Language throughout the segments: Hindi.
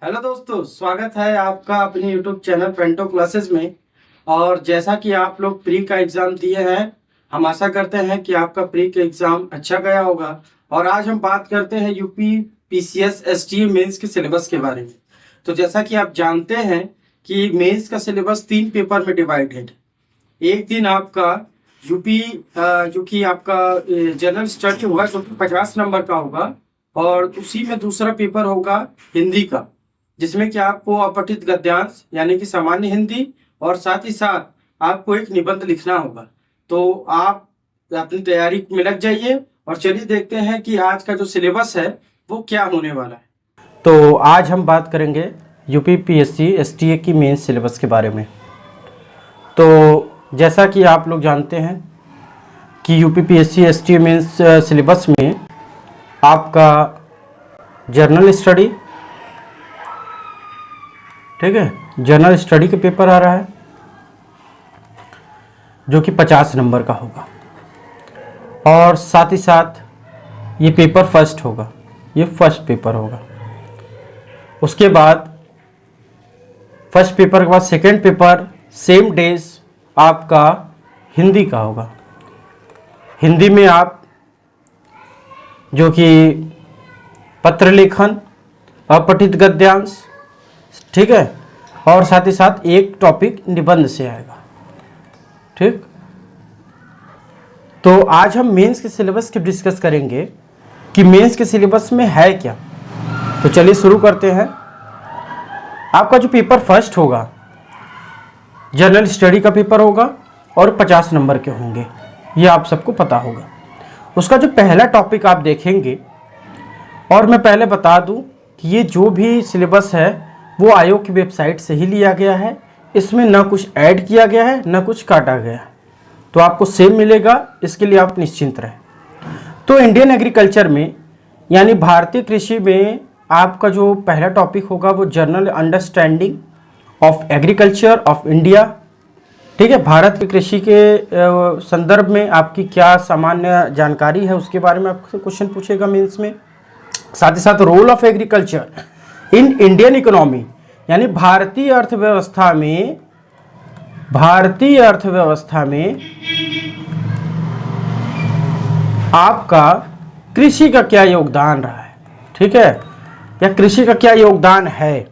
हेलो दोस्तों, स्वागत है आपका अपने यूट्यूब चैनल पेंटो क्लासेस में। और जैसा कि आप लोग प्री का एग्ज़ाम दिए हैं, हम आशा करते हैं कि आपका प्री का एग्ज़ाम अच्छा गया होगा। और आज हम बात करते हैं यूपी पीसीएस एसटीए मेंस के सिलेबस के बारे में। तो जैसा कि आप जानते हैं कि मेंस का सिलेबस 3 पेपर में डिवाइडेड। एक दिन आपका यूपी जो कि आपका जनरल स्टडी होगा, जो कि 50 नंबर का होगा। और उसी में दूसरा पेपर होगा हिंदी का, जिसमें कि आपको अपठित गद्यांश यानी कि सामान्य हिंदी और साथ ही साथ आपको एक निबंध लिखना होगा। तो आप अपनी तैयारी में लग जाइए और चलिए देखते हैं कि आज का जो सिलेबस है वो क्या होने वाला है। तो आज हम बात करेंगे यूपी पीएससी एसटीए की मेन सिलेबस के बारे में। तो जैसा कि आप लोग जानते हैं कि UP PSC STA mains syllabus में आपका जर्नल स्टडी, ठीक है, जनरल स्टडी का पेपर आ रहा है जो कि 50 नंबर का होगा। और साथ ही साथ ये पेपर फर्स्ट होगा, ये फर्स्ट पेपर होगा। उसके बाद फर्स्ट पेपर के बाद सेकंड पेपर सेम डेज आपका हिंदी का होगा। हिंदी में आप जो कि पत्र लेखन, अपठित गद्यांश, ठीक है, और साथ ही साथ एक टॉपिक निबंध से आएगा। ठीक, तो आज हम मेंस के सिलेबस की डिस्कस करेंगे कि मेंस के सिलेबस में है क्या। तो चलिए शुरू करते हैं। आपका जो पेपर फर्स्ट होगा जनरल स्टडी का पेपर होगा और 50 नंबर के होंगे, ये आप सबको पता होगा। उसका जो पहला टॉपिक आप देखेंगे, और मैं पहले बता दूं कि ये जो भी सिलेबस है वो आयोग की वेबसाइट से ही लिया गया है। इसमें ना कुछ ऐड किया गया है ना कुछ काटा गया है, तो आपको सेम मिलेगा, इसके लिए आप निश्चिंत रहें। तो इंडियन एग्रीकल्चर में यानी भारतीय कृषि में आपका जो पहला टॉपिक होगा वो general understanding of agriculture of India. ठीक है, भारत की कृषि के संदर्भ में आपकी क्या सामान्य जानकारी है उसके बारे में आपसे क्वेश्चन पूछेगा मेंस में। साथ ही साथ role of agriculture in Indian economy यानी भारतीय अर्थव्यवस्था में आपका कृषि का क्या योगदान रहा है, ठीक है, या कृषि का क्या योगदान है।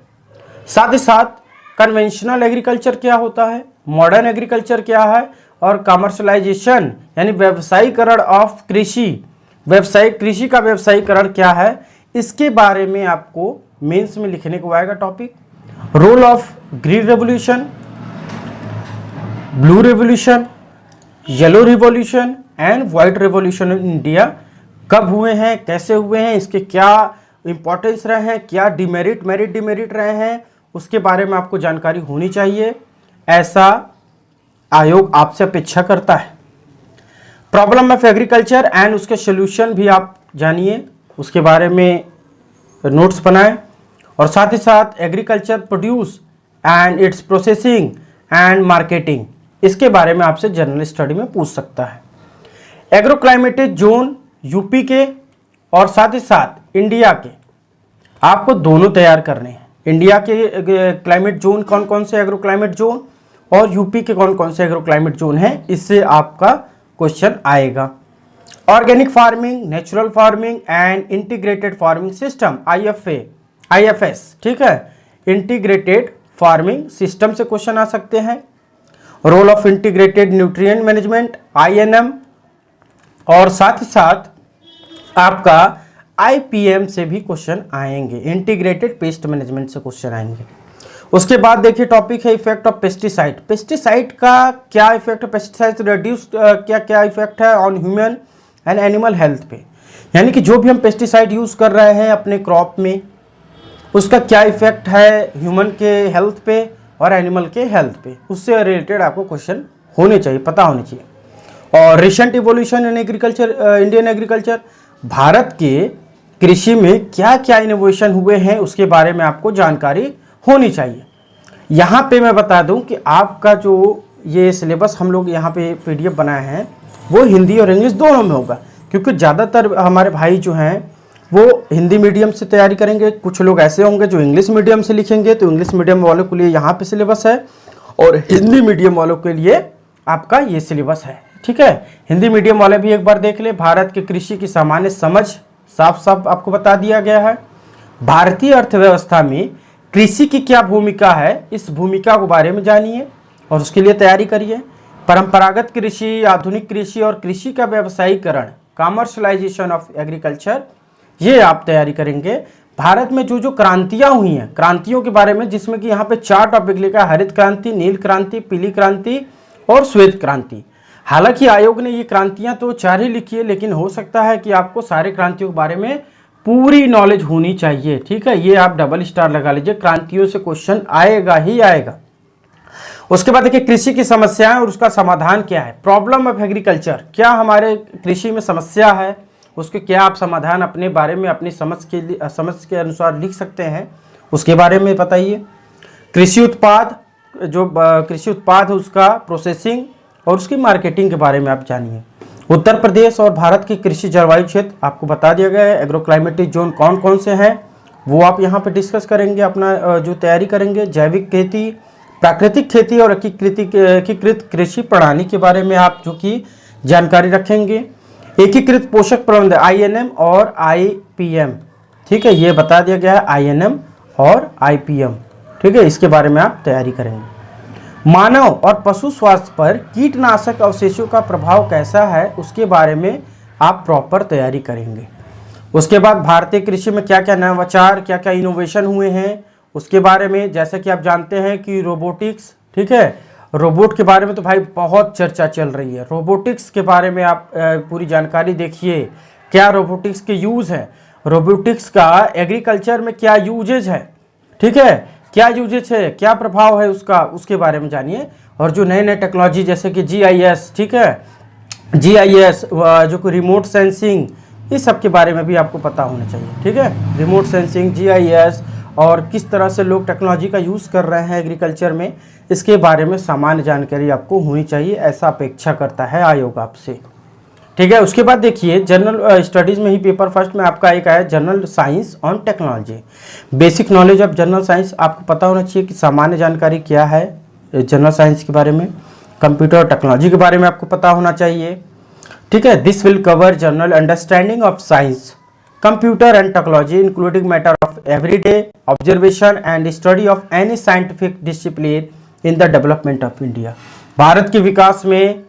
साथ ही साथ कन्वेंशनल एग्रीकल्चर क्या होता है, मॉडर्न एग्रीकल्चर क्या है, और कमर्शलाइजेशन यानी व्यवसायीकरण ऑफ कृषि, कृषि का व्यवसायीकरण क्या है, इसके बारे में आपको मेंस में लिखने को आएगा topic. Role of green revolution, blue revolution, yellow revolution and white revolution in India, कब हुए हैं, कैसे हुए हैं, इसके क्या इंपॉर्टेंस रहे हैं, क्या डिमेरिट मेरिट डिमेरिट रहे हैं, उसके बारे में आपको जानकारी होनी चाहिए, ऐसा आयोग आपसे अपेक्षा करता है। प्रॉब्लम ऑफ एग्रीकल्चर एंड उसके सोल्यूशन भी आप जानिए, उसके बारे में नोट्स बनाएं। और साथ ही साथ agriculture produce and it's processing and marketing, इसके बारे में आपसे जनरल स्टडी में पूछ सकता है। एग्रो क्लाइमेटिक जोन यूपी के और साथ ही साथ इंडिया के आपको दोनों तैयार करने हैं। इंडिया के क्लाइमेट जोन कौन कौन से एग्रो क्लाइमेट जोन और यूपी के कौन कौन से एग्रो क्लाइमेट जोन है, इससे आपका क्वेश्चन आएगा। Organic farming, natural farming and integrated farming system, IFS, ठीक है, इंटीग्रेटेड फार्मिंग सिस्टम से क्वेश्चन आ सकते हैं। Role of integrated nutrient management, INM, और साथ ही साथ आपका IPM से भी क्वेश्चन आएंगे, इंटीग्रेटेड पेस्ट मैनेजमेंट से क्वेश्चन आएंगे। उसके बाद देखिए टॉपिक है इफेक्ट ऑफ पेस्टिसाइड। पेस्टिसाइड का क्या इफेक्ट है, पेस्टिसाइड रिड्यूस क्या क्या इफेक्ट है on human and animal health पे, यानी कि जो भी हम पेस्टिसाइड यूज कर रहे हैं अपने क्रॉप में, उसका क्या इफेक्ट है ह्यूमन के हेल्थ पे और एनिमल के हेल्थ पे, उससे रिलेटेड आपको क्वेश्चन होने चाहिए, पता होने चाहिए। और recent evolution in agriculture, Indian agriculture, Bharat के कृषि में क्या क्या इनोवेशन हुए हैं उसके बारे में आपको जानकारी होनी चाहिए। यहाँ पे मैं बता दूं कि आपका जो ये सिलेबस हम लोग यहाँ पे PDF बनाए हैं वो हिंदी और इंग्लिश दोनों में होगा, क्योंकि ज़्यादातर हमारे भाई जो हैं वो हिंदी मीडियम से तैयारी करेंगे, कुछ लोग ऐसे होंगे जो इंग्लिश मीडियम से लिखेंगे, तो इंग्लिश मीडियम वालों के लिए यहाँ पे सिलेबस है और हिंदी मीडियम वालों के लिए आपका ये सिलेबस है। ठीक है, हिंदी मीडियम वाले भी एक बार देख ले। भारत के कृषि की सामान्य समझ साफ साफ आपको बता दिया गया है। भारतीय अर्थव्यवस्था में कृषि की क्या भूमिका है, इस भूमिका के बारे में जानिए और उसके लिए तैयारी करिए। परंपरागत कृषि, आधुनिक कृषि और कृषि का व्यवसायीकरण, कमर्शलाइजेशन ऑफ एग्रीकल्चर, ये आप तैयारी करेंगे। भारत में जो जो क्रांतियां हुई हैं, क्रांतियों के बारे में, जिसमें कि यहाँ पे 4 टॉपिक लिखा है, हरित क्रांति, नील क्रांति, पीली क्रांति और श्वेत क्रांति। हालांकि आयोग ने ये क्रांतियां तो 4 ही लिखी है, लेकिन हो सकता है कि आपको सारे क्रांतियों के बारे में पूरी नॉलेज होनी चाहिए। ठीक है, ये आप डबल स्टार लगा लीजिए, क्रांतियों से क्वेश्चन आएगा ही आएगा। उसके बाद देखिए कृषि की समस्याएं और उसका समाधान क्या है। प्रॉब्लम ऑफ एग्रीकल्चर, क्या हमारे कृषि में समस्या है, उसके क्या आप समाधान अपने बारे में अपनी समझ के अनुसार लिख सकते हैं, उसके बारे में बताइए। कृषि उत्पाद, जो कृषि उत्पाद है उसका प्रोसेसिंग और उसकी मार्केटिंग के बारे में आप जानिए। उत्तर प्रदेश और भारत की कृषि जलवायु क्षेत्र आपको बता दिया गया है। एग्रोक्लाइमेटिक जोन कौन कौन से हैं वो आप यहाँ पे डिस्कस करेंगे, अपना जो तैयारी करेंगे। जैविक खेती, प्राकृतिक खेती और एकीकृत कृषि प्रणाली के बारे में आप जो कि जानकारी रखेंगे। एकीकृत पोषक प्रबंधन INM और IPM, ठीक है, ये बता दिया गया है INM और IPM। ठीक है, इसके बारे में आप तैयारी करेंगे। मानव और पशु स्वास्थ्य पर कीटनाशक अवशेषों का प्रभाव कैसा है, उसके बारे में आप प्रॉपर तैयारी करेंगे। उसके बाद भारतीय कृषि में क्या क्या नवाचार, क्या क्या इनोवेशन हुए हैं, उसके बारे में, जैसे कि आप जानते हैं कि रोबोटिक्स, ठीक है, रोबोट के बारे में तो भाई बहुत चर्चा चल रही है। रोबोटिक्स के बारे में आप पूरी जानकारी देखिए, क्या रोबोटिक्स के यूज़ है, रोबोटिक्स का एग्रीकल्चर में क्या यूजेज है, ठीक है, क्या यूजेज है, क्या प्रभाव है उसका, उसके बारे में जानिए। और जो नए नए टेक्नोलॉजी जैसे कि GIS, ठीक है, GIS जो कि रिमोट सेंसिंग, इस सब के बारे में भी आपको पता होना चाहिए। ठीक है, रिमोट सेंसिंग, GIS और किस तरह से लोग टेक्नोलॉजी का यूज़ कर रहे हैं एग्रीकल्चर में, इसके बारे में सामान्य जानकारी आपको होनी चाहिए, ऐसा अपेक्षा करता है आयोग आपसे। ठीक है, उसके बाद देखिए जनरल स्टडीज़ में ही पेपर फर्स्ट में आपका एक है general science on technology. Basic knowledge of general science आपको पता होना चाहिए कि सामान्य जानकारी क्या है जनरल साइंस के बारे में। कंप्यूटर टेक्नोलॉजी के बारे में आपको पता होना चाहिए। ठीक है, this will cover general understanding of science, computer and technology including matter of everyday observation and study of any scientific discipline in the development of India. Bharat के विकास में,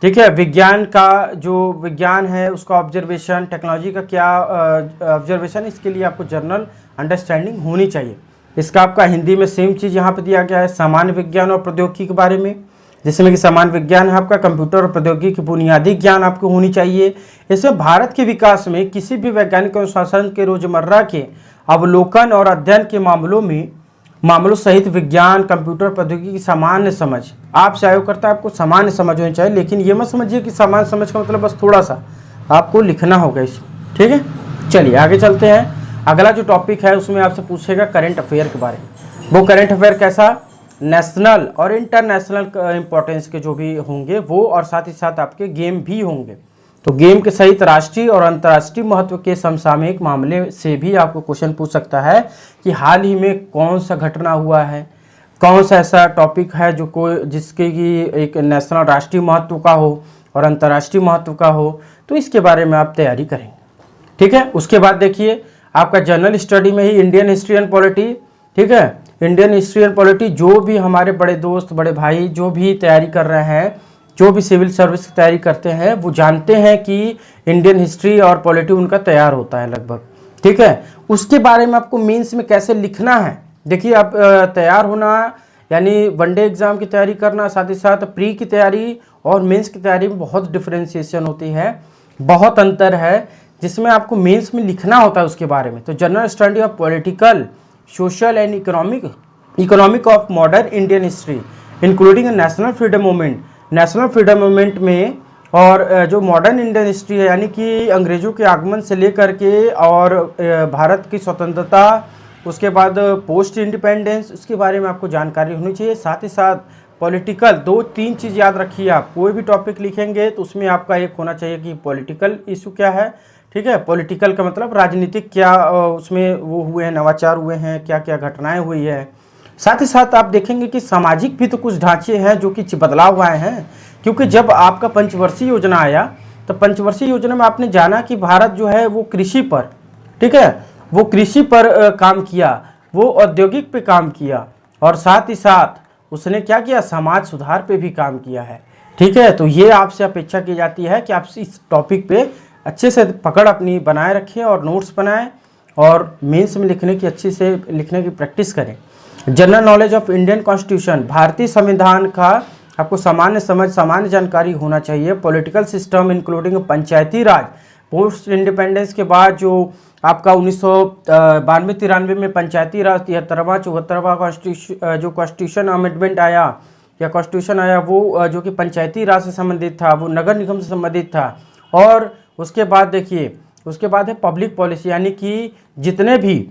ठीक है, विज्ञान का जो विज्ञान है उसका ऑब्जर्वेशन, टेक्नोलॉजी का क्या ऑब्जर्वेशन, इसके लिए आपको जनरल अंडरस्टैंडिंग होनी चाहिए। इसका आपका हिंदी में सेम चीज़ यहाँ पे दिया गया है, सामान्य विज्ञान और प्रौद्योगिकी के बारे में, जिसमें कि सामान्य विज्ञान है आपका, कंप्यूटर और प्रौद्योगिकी की बुनियादी ज्ञान आपको होनी चाहिए। इसमें भारत के विकास में किसी भी वैज्ञानिक अनुशासन के रोजमर्रा के अवलोकन और अध्ययन के मामलों सहित विज्ञान, कंप्यूटर, प्रौद्योगिकी की सामान्य समझ आपसे आयोग करता है। आपको सामान्य समझ होनी चाहिए, लेकिन ये मत समझिए कि सामान्य समझ का मतलब बस थोड़ा सा आपको लिखना होगा इसमें। ठीक है, चलिए आगे चलते हैं। अगला जो टॉपिक है उसमें आपसे पूछेगा करंट अफेयर के बारे में। वो करंट अफेयर कैसा, नेशनल और इंटरनेशनल इंपॉर्टेंस के जो भी होंगे वो, और साथ ही साथ आपके गेम भी होंगे। तो गेम के सहित राष्ट्रीय और अंतर्राष्ट्रीय महत्व के समसामयिक मामले से भी आपको क्वेश्चन पूछ सकता है कि हाल ही में कौन सा घटना हुआ है, कौन सा ऐसा टॉपिक है जो जिसके की एक नेशनल राष्ट्रीय महत्व का हो और अंतर्राष्ट्रीय महत्व का हो, तो इसके बारे में आप तैयारी करेंगे। ठीक है, उसके बाद देखिए आपका जनरल स्टडी में ही इंडियन हिस्ट्री एंड पॉलिटी। ठीक है, इंडियन हिस्ट्री एंड पॉलिटी जो भी हमारे बड़े दोस्त, बड़े भाई जो भी तैयारी कर रहे हैं, जो भी सिविल सर्विस की तैयारी करते हैं, वो जानते हैं कि इंडियन हिस्ट्री और पॉलिटी उनका तैयार होता है लगभग। ठीक है, उसके बारे में आपको मेंस में कैसे लिखना है। देखिए आप तैयार होना यानी वनडे एग्जाम की तैयारी करना, साथ ही साथ प्री की तैयारी और मेंस की तैयारी में बहुत डिफ्रेंशिएशन होती है, बहुत अंतर है, जिसमें आपको मेंस में लिखना होता है उसके बारे में। तो general study of political, social and economic of modern Indian history including national freedom movement, national freedom movement में, और जो मॉडर्न इंडियन हिस्ट्री है यानी कि अंग्रेज़ों के आगमन से लेकर के और भारत की स्वतंत्रता, उसके बाद पोस्ट इंडिपेंडेंस, उसके बारे में आपको जानकारी होनी चाहिए। साथ ही साथ पॉलिटिकल, 2-3 चीज़ याद रखिए, आप कोई भी टॉपिक लिखेंगे तो उसमें आपका एक होना चाहिए कि पॉलिटिकल इशू क्या है, ठीक है। पॉलिटिकल का मतलब राजनीतिक क्या उसमें वो हुए हैं, नवाचार हुए हैं, क्या क्या घटनाएं हुई है। साथ ही साथ आप देखेंगे कि सामाजिक भी तो कुछ ढांचे हैं जो कि बदलाव आए हैं, क्योंकि जब आपका पंचवर्षीय योजना आया तो पंचवर्षीय योजना में आपने जाना कि भारत जो है वो कृषि पर, ठीक है, वो कृषि पर काम किया, वो औद्योगिक पे काम किया, और साथ ही साथ उसने क्या किया, समाज सुधार पे भी काम किया है। ठीक है, तो ये आपसे अपेक्षा की जाती है कि आप इस टॉपिक पे अच्छे से पकड़ अपनी बनाए रखें और नोट्स बनाएं और मेंस में लिखने की अच्छी से लिखने की प्रैक्टिस करें। General knowledge of Indian constitution, भारतीय संविधान का आपको सामान्य समझ, सामान्य जानकारी होना चाहिए। पॉलिटिकल सिस्टम इंक्लूडिंग पंचायती राज, पोस्ट इंडिपेंडेंस के बाद जो आपका 1992-93 में पंचायती राज, 73वां 74वां कॉन्स्टिट्यूशन अमेंडमेंट आया या कॉन्स्टिट्यूशन आया, वो जो कि पंचायती राज से संबंधित था, वो नगर निगम से संबंधित था। और उसके बाद देखिए, उसके बाद है पब्लिक पॉलिसी, यानी कि जितने भी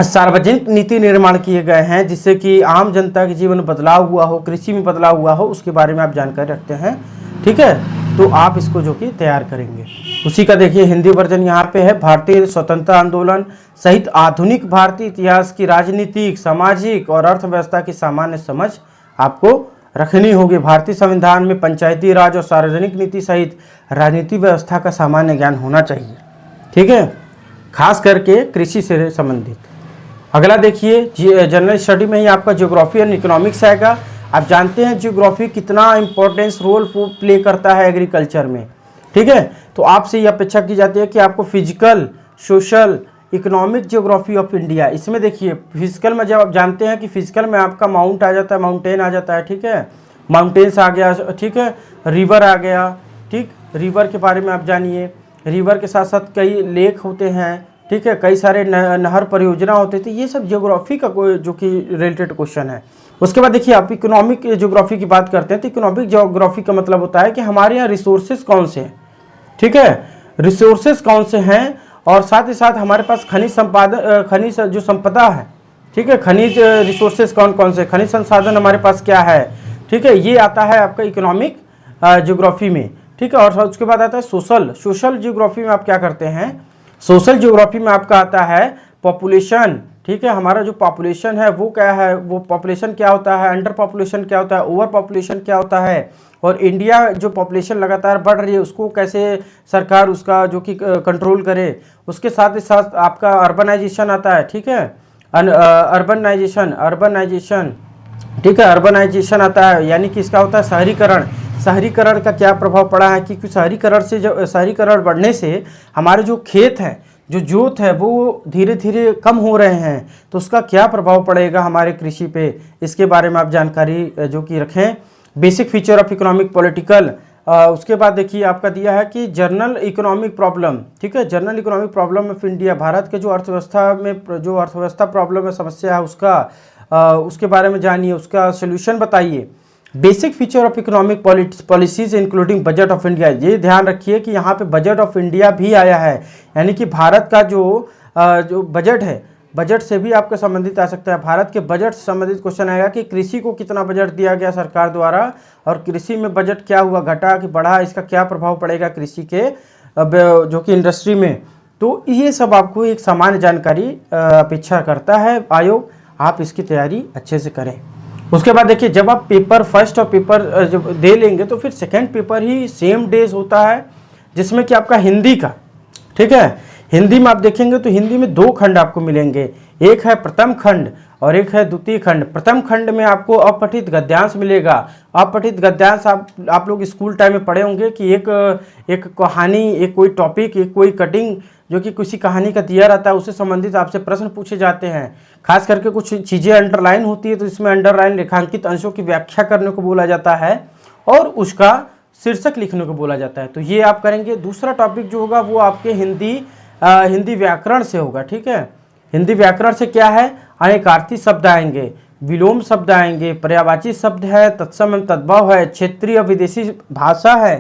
सार्वजनिक नीति निर्माण किए गए हैं जिससे कि आम जनता के जीवन में बदलाव हुआ हो, कृषि में बदलाव हुआ हो, उसके बारे में आप जानकारी रखते हैं। ठीक है, तो आप इसको जो कि तैयार करेंगे। उसी का देखिए हिंदी वर्जन यहाँ पे है। भारतीय स्वतंत्रता आंदोलन सहित आधुनिक भारतीय इतिहास की राजनीतिक, सामाजिक और अर्थव्यवस्था की सामान्य समझ आपको रखनी होगी। भारतीय संविधान में पंचायती राज और सार्वजनिक नीति सहित राजनीतिक व्यवस्था का सामान्य ज्ञान होना चाहिए। ठीक है, खास करके कृषि से संबंधित। अगला देखिए जनरल स्टडी में ही आपका ज्योग्राफी एंड इकोनॉमिक्स आएगा। आप जानते हैं ज्योग्राफी कितना इंपॉर्टेंस रोल प्ले करता है एग्रीकल्चर में। ठीक है, तो आपसे ये अपेक्षा की जाती है कि आपको physical, social, economic geography of India, इसमें देखिए फिजिकल में जब आप जानते हैं कि फिजिकल में आपका माउंट आ जाता है, माउंटेन आ जाता है। ठीक है, माउंटेन्स आ गया, ठीक है, रिवर आ गया। ठीक, रिवर के बारे में आप जानिए। रिवर के साथ साथ कई लेक होते हैं, ठीक है, कई सारे नहर परियोजना होते थे। ये सब ज्योग्राफी का कोई जो कि रिलेटेड क्वेश्चन है। उसके बाद देखिए आप इकोनॉमिक ज्योग्राफी की बात करते हैं तो इकोनॉमिक ज्योग्राफी का मतलब होता है कि हमारे यहाँ रिसोर्सेज कौन से हैं। ठीक है, रिसोर्सेज कौन से हैं, और साथ ही साथ हमारे पास खनिज जो संपदा है। ठीक है, खनिज रिसोर्सेज कौन कौन से, खनिज संसाधन हमारे पास क्या है। ठीक है, ये आता है आपका इकोनॉमिक ज्योग्राफी में। ठीक है, और उसके बाद आता है सोशल ज्योग्राफी में आप क्या करते हैं, सोशल ज्योग्राफी में आपका आता है पॉपुलेशन। ठीक है, हमारा जो पॉपुलेशन है वो क्या है, वो पॉपुलेशन क्या होता है, अंडर पॉपुलेशन क्या होता है, ओवर पॉपुलेशन क्या होता है, और इंडिया जो पॉपुलेशन लगातार बढ़ रही है उसको कैसे सरकार उसका जो कि कंट्रोल करे। उसके साथ ही साथ आपका अर्बनाइजेशन आता है। ठीक है, अर्बनाइजेशन, ठीक है, अर्बनाइजेशन आता है, यानी कि इसका होता है शहरीकरण का क्या प्रभाव पड़ा है, क्योंकि शहरीकरण बढ़ने से हमारे जो खेत हैं, जो जोत है, वो धीरे धीरे कम हो रहे हैं, तो उसका क्या प्रभाव पड़ेगा हमारे कृषि पे, इसके बारे में आप जानकारी जो कि रखें। Basic feature of economic political, उसके बाद देखिए आपका दिया है कि जर्नल इकोनॉमिक प्रॉब्लम। ठीक है, journal economic problem of India, Bharat के जो अर्थव्यवस्था प्रॉब्लम है, समस्या है उसका, उसके बारे में जानिए, उसका सोल्यूशन बताइए। Basic feature of economic policies including budget of India, ये ध्यान रखिए कि यहाँ पे बजट ऑफ इंडिया भी आया है, यानी कि भारत का जो बजट है, बजट से भी आपका संबंधित आ सकता है। भारत के बजट से संबंधित क्वेश्चन आएगा कि कृषि को कितना बजट दिया गया सरकार द्वारा, और कृषि में बजट क्या हुआ, घटा कि बढ़ा, इसका क्या प्रभाव पड़ेगा कृषि के जो कि इंडस्ट्री में। तो ये सब आपको एक सामान्य जानकारी अपेक्षा करता है आयोग, आप इसकी तैयारी अच्छे से करें। उसके बाद देखिए जब आप पेपर फर्स्ट और पेपर जब दे लेंगे तो फिर सेकेंड पेपर ही सेम डेज होता है, जिसमें कि आपका हिंदी का, ठीक है, हिंदी में आप देखेंगे तो हिंदी में 2 खंड आपको मिलेंगे, एक है प्रथम खंड और एक है द्वितीय खंड। प्रथम खंड में आपको अपठित गद्यांश मिलेगा। अपठित गद्यांश आप लोग स्कूल टाइम में पढ़े होंगे कि एक कहानी, एक कोई टॉपिक, एक कोई कटिंग जो कि किसी कहानी का दिया रहता है, उससे संबंधित आपसे प्रश्न पूछे जाते हैं। खास करके कुछ चीज़ें अंडरलाइन होती है तो इसमें अंडरलाइन रेखांकित अंशों की व्याख्या करने को बोला जाता है और उसका शीर्षक लिखने को बोला जाता है। तो ये आप करेंगे। दूसरा टॉपिक जो होगा वो आपके हिंदी व्याकरण से होगा। ठीक है, हिंदी व्याकरण से क्या है, अनेकार्थी शब्द आएंगे, विलोम शब्द आएंगे, पर्यायवाची शब्द है, तत्सम एवं तद्भव है, क्षेत्रीय विदेशी भाषा है।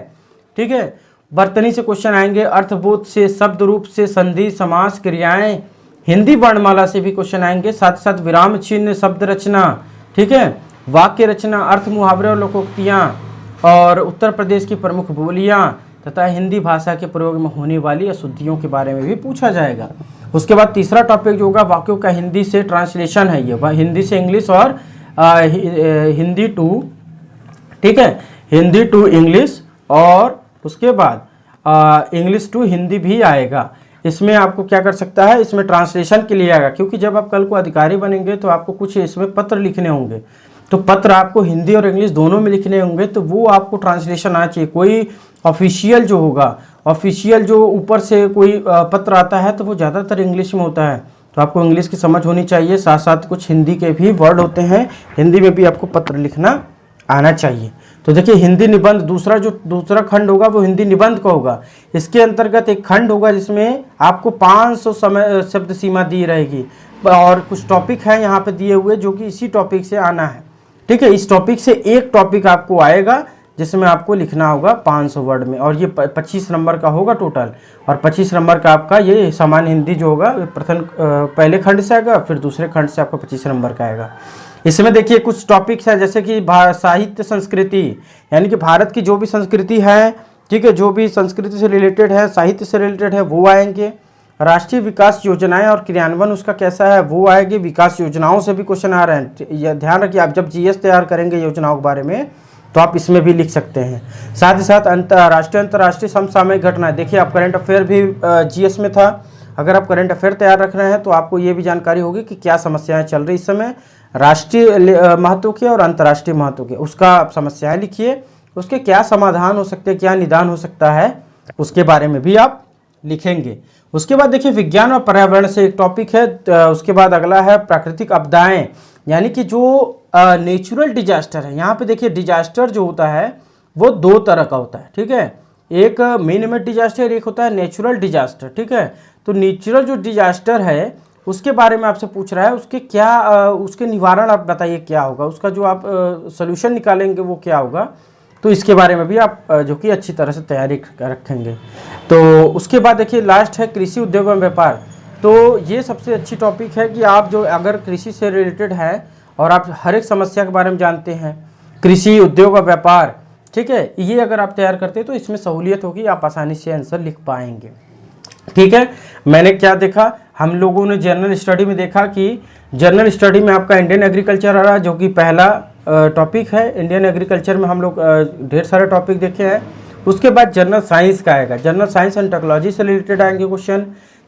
ठीक है, वर्तनी से क्वेश्चन आएंगे, अर्थबोध से, शब्द रूप से, संधि, समास, क्रियाएं, हिंदी वर्णमाला से भी क्वेश्चन आएंगे, साथ साथ विराम चिन्ह, शब्द रचना, ठीक है, वाक्य रचना, अर्थ, मुहावरे और लोकोक्तियाँ, और उत्तर प्रदेश की प्रमुख बोलियाँ तथा हिंदी भाषा के प्रयोग में होने वाली अशुद्धियों के बारे में भी पूछा जाएगा। उसके बाद तीसरा टॉपिक जो होगा वाक्यों का हिंदी से ट्रांसलेशन है, ये हिंदी से इंग्लिश और हिंदी टू, ठीक है, हिंदी टू इंग्लिश और उसके बाद इंग्लिश टू हिंदी भी आएगा। इसमें आपको क्या कर सकता है, इसमें ट्रांसलेशन के लिए आएगा, क्योंकि जब आप कल को अधिकारी बनेंगे तो आपको कुछ इसमें पत्र लिखने होंगे, तो पत्र आपको हिंदी और इंग्लिश दोनों में लिखने होंगे, तो वो आपको ट्रांसलेशन आना चाहिए। कोई ऑफिशियल जो होगा, ऑफिशियल जो ऊपर से कोई पत्र आता है तो वो ज़्यादातर इंग्लिश में होता है, तो आपको इंग्लिश की समझ होनी चाहिए, साथ साथ कुछ हिंदी के भी वर्ड होते हैं, हिंदी में भी आपको पत्र लिखना आना चाहिए। तो देखिए हिंदी निबंध दूसरा खंड होगा वो हिंदी निबंध का होगा। इसके अंतर्गत एक खंड होगा जिसमें आपको 500 शब्द सीमा दी रहेगी और कुछ टॉपिक है यहाँ पे दिए हुए जो कि इसी टॉपिक से आना है, ठीक है। इस टॉपिक से एक टॉपिक आपको आएगा जिसमें आपको लिखना होगा 500 वर्ड में, और ये 25 नंबर का होगा टोटल, और 25 नंबर का आपका ये सामान्य हिंदी जो होगा पहले खंड से आएगा, फिर दूसरे खंड से आपको 25 नंबर का आएगा। इसमें देखिए कुछ टॉपिक्स हैं जैसे कि साहित्य संस्कृति, यानी कि भारत की जो भी संस्कृति है, ठीक है, जो भी संस्कृति से रिलेटेड है, साहित्य से रिलेटेड है वो आएंगे। राष्ट्रीय विकास योजनाएं और क्रियान्वयन उसका कैसा है वो आएगी। विकास योजनाओं से भी क्वेश्चन आ रहे हैं, यह ध्यान रखिए, आप जब जीएस तैयार करेंगे योजनाओं के बारे में तो आप इसमें भी लिख सकते हैं। साथ ही साथ अंतर्राष्ट्रीय समसामयिक घटनाएं, देखिए आप करंट अफेयर भी जीएस में था, अगर आप करंट अफेयर तैयार रख रहे हैं तो आपको ये भी जानकारी होगी कि क्या समस्याएं चल रही इस समय राष्ट्रीय महत्व के और अंतर्राष्ट्रीय महत्व के, उसका आप समस्याएं लिखिए, उसके क्या समाधान हो सकते हैं, क्या निदान हो सकता है, उसके बारे में भी आप लिखेंगे। उसके बाद देखिए विज्ञान और पर्यावरण से एक टॉपिक है, उसके बाद अगला है प्राकृतिक आपदाएं, यानी कि जो नेचुरल डिजास्टर है। यहाँ पे देखिए डिजास्टर जो होता है वो दो तरह का होता है, ठीक है, एक मेन मेड डिजास्टर, एक होता है नेचुरल डिजास्टर, ठीक है। तो नेचुरल जो डिजास्टर है उसके बारे में आपसे पूछ रहा है, उसके क्या उसके निवारण आप बताइए क्या होगा, उसका जो आप सोल्यूशन निकालेंगे वो क्या होगा, तो इसके बारे में भी आप जो कि अच्छी तरह से तैयारी रखेंगे। तो उसके बाद देखिए लास्ट है कृषि उद्योग एवं व्यापार। तो ये सबसे अच्छी टॉपिक है कि आप जो अगर कृषि से रिलेटेड है और आप हर एक समस्या के बारे में जानते हैं, कृषि उद्योग और व्यापार, ठीक है, ये अगर आप तैयार करते हैं तो इसमें सहूलियत होगी, आप आसानी से आंसर लिख पाएंगे, ठीक है। मैंने क्या देखा, हम लोगों ने जनरल स्टडी में देखा कि जनरल स्टडी में आपका इंडियन एग्रीकल्चर आ रहा है जो कि पहला टॉपिक है। इंडियन एग्रीकल्चर में हम लोग ढेर सारे टॉपिक देखे हैं। उसके बाद जनरल साइंस का आएगा, जनरल साइंस एंड टेक्नोलॉजी से रिलेटेड आएंगे क्वेश्चन।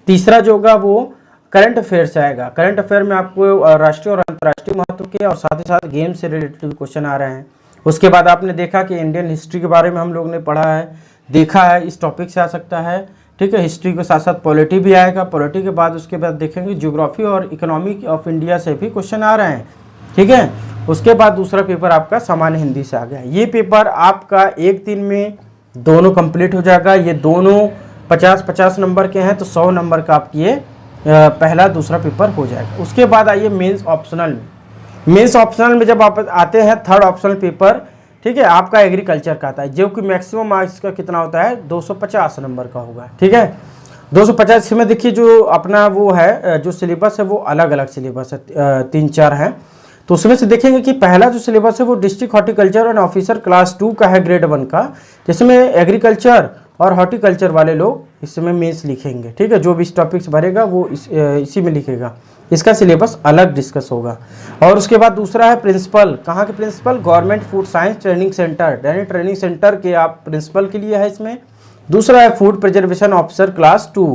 तीसरा जो होगा वो करंट अफेयर से आएगा, करंट अफेयर में आपको राष्ट्रीय और अंतर्राष्ट्रीय महत्व के और साथ ही साथ गेम से रिलेटेड क्वेश्चन आ रहे हैं। उसके बाद आपने देखा कि इंडियन हिस्ट्री के बारे में हम लोग ने पढ़ा है, देखा है, इस टॉपिक से आ सकता है, ठीक है। हिस्ट्री के साथ साथ पॉलिटी भी आएगा, पॉलिटी के बाद उसके बाद देखेंगे ज्योग्राफी और इकोनॉमी ऑफ इंडिया से भी क्वेश्चन आ रहे हैं, ठीक है। उसके बाद दूसरा पेपर आपका सामान्य हिंदी से आ गया। ये पेपर आपका एक दिन में दोनों कंप्लीट हो जाएगा। ये दोनों 50-50 नंबर के हैं, तो 100 नंबर का आपकी ये पहला दूसरा पेपर हो जाएगा। उसके बाद आइए मेंस ऑप्शनल में। मेंस ऑप्शनल में जब आप आते हैं थर्ड ऑप्शनल पेपर, ठीक है, आपका एग्रीकल्चर का आता है, जो कि मैक्सिमम मार्क्स का कितना होता है 250 नंबर का होगा, ठीक है। 250 में देखिए जो अपना वो है जो सिलेबस है वो अलग अलग सिलेबस है, 3-4 हैं। तो उसमें से देखेंगे कि पहला जो सिलेबस है वो district horticulture and officer class 2 का है, ग्रेड 1 का, जिसमें एग्रीकल्चर और हॉर्टिकल्चर वाले लोग इसमें मेंस लिखेंगे, ठीक है। जो भी इस टॉपिक से भरेगा वो इसी में लिखेगा, इसका सिलेबस अलग डिस्कस होगा। और उसके बाद दूसरा है प्रिंसिपल, कहाँ के principal, government food science training centre, यानी ट्रेनिंग सेंटर के आप प्रिंसिपल के लिए है इसमें। दूसरा है food preservation officer class 2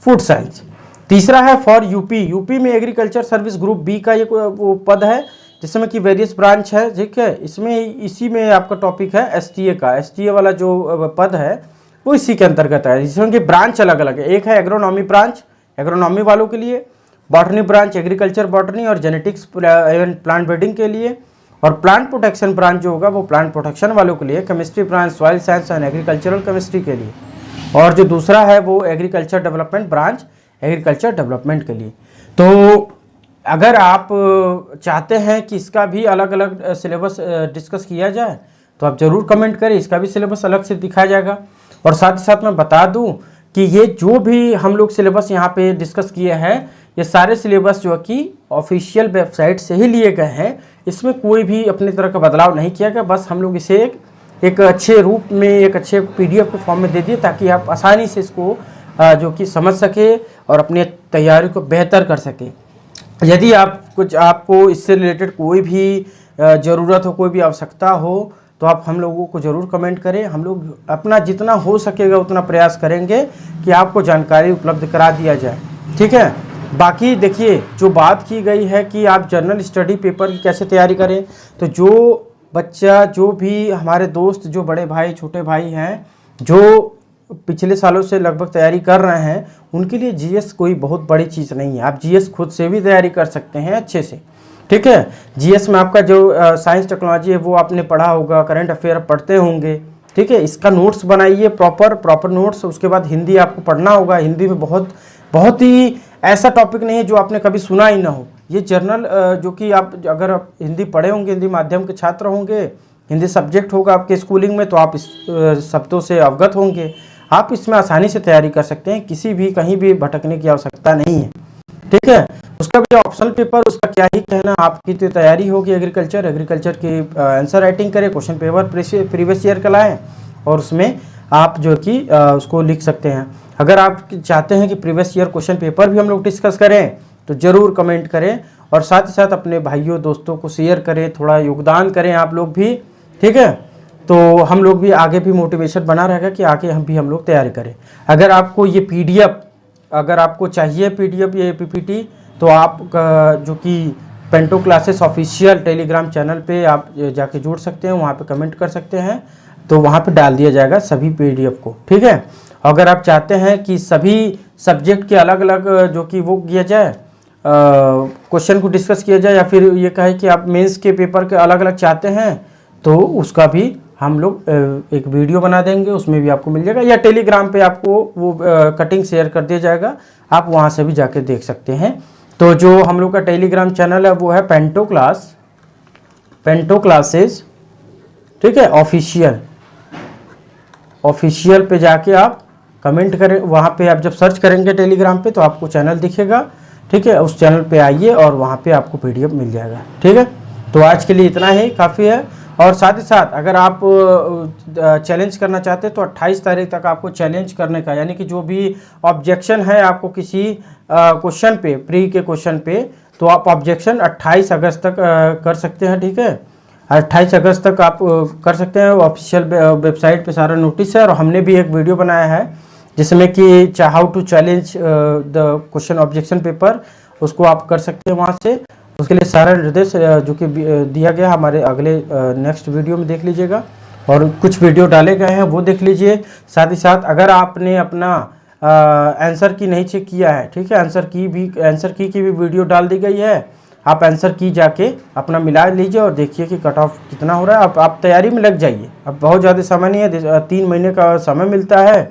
food science. तीसरा है फॉर यूपी, यूपी में एग्रीकल्चर सर्विस ग्रुप बी का ये वो पद है जिसमें कि वेरियस ब्रांच है, ठीक है। इसमें इसी में आपका टॉपिक है एसटीए का, एसटीए वाला जो पद है वो इसी के अंतर्गत है, जिसमें कि ब्रांच अलग अलग है। एक है एग्रोनॉमी ब्रांच, एग्रोनॉमी वालों के लिए, बॉटनी ब्रांच एग्रीकल्चर बॉटनी और जेनेटिक्स एवं प्लांट ब्रीडिंग के लिए, और प्लांट प्रोटेक्शन ब्रांच जो होगा वो प्लांट प्रोटेक्शन वालों के लिए, chemistry branch soil science and agricultural chemistry के लिए, और जो दूसरा है वो agriculture development branch agriculture development के लिए। तो अगर आप चाहते हैं कि इसका भी अलग अलग सिलेबस डिस्कस किया जाए तो आप ज़रूर कमेंट करें, इसका भी सिलेबस अलग से दिखाया जाएगा। और साथ ही साथ मैं बता दूं कि ये जो भी हम लोग सिलेबस यहाँ पे डिस्कस किए हैं ये सारे सिलेबस जो कि ऑफिशियल वेबसाइट से ही लिए गए हैं, इसमें कोई भी अपनी तरह का बदलाव नहीं किया गया, बस हम लोग इसे एक एक अच्छे रूप में, एक अच्छे PDF के फॉर्म में दे दिए, ताकि आप आसानी से इसको जो कि समझ सके और अपनी तैयारी को बेहतर कर सके। यदि आपको इससे रिलेटेड कोई भी ज़रूरत हो, कोई भी आवश्यकता हो, तो आप हम लोगों को ज़रूर कमेंट करें। हम लोग अपना जितना हो सकेगा उतना प्रयास करेंगे कि आपको जानकारी उपलब्ध करा दिया जाए, ठीक है। बाकी देखिए, जो बात की गई है कि आप जनरल स्टडी पेपर की कैसे तैयारी करें, तो जो बच्चा, जो भी हमारे दोस्त, जो बड़े भाई, छोटे भाई हैं, जो पिछले सालों से लगभग तैयारी कर रहे हैं, उनके लिए GS कोई बहुत बड़ी चीज़ नहीं है। आप GS खुद से भी तैयारी कर सकते हैं अच्छे से, ठीक है। GS में आपका जो साइंस टेक्नोलॉजी है वो आपने पढ़ा होगा, करंट अफेयर पढ़ते होंगे, ठीक है। इसका नोट्स बनाइए, प्रॉपर नोट्स। उसके बाद हिंदी आपको पढ़ना होगा। हिंदी में बहुत ही ऐसा टॉपिक नहीं है जो आपने कभी सुना ही ना हो। ये जर्नल जो कि अगर आप हिंदी पढ़े होंगे, हिंदी माध्यम के छात्र होंगे, हिंदी सब्जेक्ट होगा आपके स्कूलिंग में, तो आप इस शब्दों से अवगत होंगे। आप इसमें आसानी से तैयारी कर सकते हैं, किसी भी कहीं भी भटकने की आवश्यकता नहीं है, ठीक है। उसका भी ऑप्शनल पेपर, उसका क्या ही कहना, आपकी तो तैयारी होगी एग्रीकल्चर की आंसर राइटिंग करें, क्वेश्चन पेपर प्रीवियस ईयर का लाएँ और उसमें आप जो कि उसको लिख सकते हैं। अगर आप चाहते हैं कि प्रीवियस ईयर क्वेश्चन पेपर भी हम लोग डिस्कस करें, तो ज़रूर कमेंट करें और साथ ही साथ अपने भाइयों दोस्तों को शेयर करें, थोड़ा योगदान करें आप लोग भी, ठीक है। तो हम लोग भी आगे भी मोटिवेशन बना रहेगा कि आगे हम लोग तैयारी करें। अगर आपको ये PDF, अगर आपको चाहिए PDF या PPT, तो आप जो कि पेंटो क्लासेस ऑफिशियल टेलीग्राम चैनल पे आप जाके जुड़ सकते हैं, वहाँ पे कमेंट कर सकते हैं, तो वहाँ पे डाल दिया जाएगा सभी PDF को, ठीक है। अगर आप चाहते हैं कि सभी सब्जेक्ट के अलग अलग जो कि वो किया जाए, क्वेश्चन को डिस्कस किया जाए, या फिर ये कहे कि आप मेंस के पेपर के अलग अलग चाहते हैं, तो उसका भी हम लोग एक वीडियो बना देंगे, उसमें भी आपको मिल जाएगा, या टेलीग्राम पे आपको वो कटिंग शेयर कर दिया जाएगा, आप वहाँ से भी जाके देख सकते हैं। तो जो हम लोग का टेलीग्राम चैनल है वो है पेंटो क्लासेस, ठीक है, ऑफिशियल पे जाके आप कमेंट करें। वहाँ पे आप जब सर्च करेंगे टेलीग्राम पे तो आपको चैनल दिखेगा, ठीक है। उस चैनल पे आइए और वहाँ पे आपको PDF मिल जाएगा, ठीक है। तो आज के लिए इतना ही काफ़ी है। और साथ ही साथ अगर आप चैलेंज करना चाहते हैं तो 28 तारीख तक आपको चैलेंज करने का, यानी कि जो भी ऑब्जेक्शन है आपको किसी क्वेश्चन पे, प्री के क्वेश्चन पे, तो आप ऑब्जेक्शन 28 अगस्त तक कर सकते हैं, ठीक है। 28 अगस्त तक आप कर सकते हैं। ऑफिशियल वेबसाइट पे सारा नोटिस है, और हमने भी एक वीडियो बनाया है जिसमें कि how to challenge the question objection paper, उसको आप कर सकते हैं वहाँ से। उसके लिए सारा निर्देश जो कि दिया गया हमारे अगले नेक्स्ट वीडियो में देख लीजिएगा, और कुछ वीडियो डाले गए हैं वो देख लीजिए। साथ ही साथ अगर आपने अपना आंसर की नहीं चेक किया है, ठीक है, आंसर की भी वीडियो डाल दी गई है, आप आंसर की जाके अपना मिला लीजिए और देखिए कि कट ऑफ कितना हो रहा है। आप तैयारी में लग जाइए। अब बहुत ज़्यादा समय नहीं है, 3 महीने का समय मिलता है,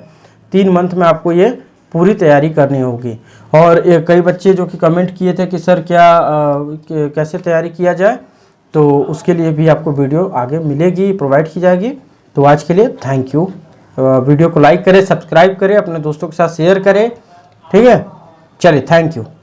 3 मंथ में आपको ये पूरी तैयारी करनी होगी। और कई बच्चे जो कि कमेंट किए थे कि सर कैसे तैयारी किया जाए, तो उसके लिए भी आपको वीडियो आगे मिलेगी, प्रोवाइड की जाएगी। तो आज के लिए थैंक यू। वीडियो को लाइक करें, सब्सक्राइब करें, अपने दोस्तों के साथ शेयर करें, ठीक है। चलिए, थैंक यू।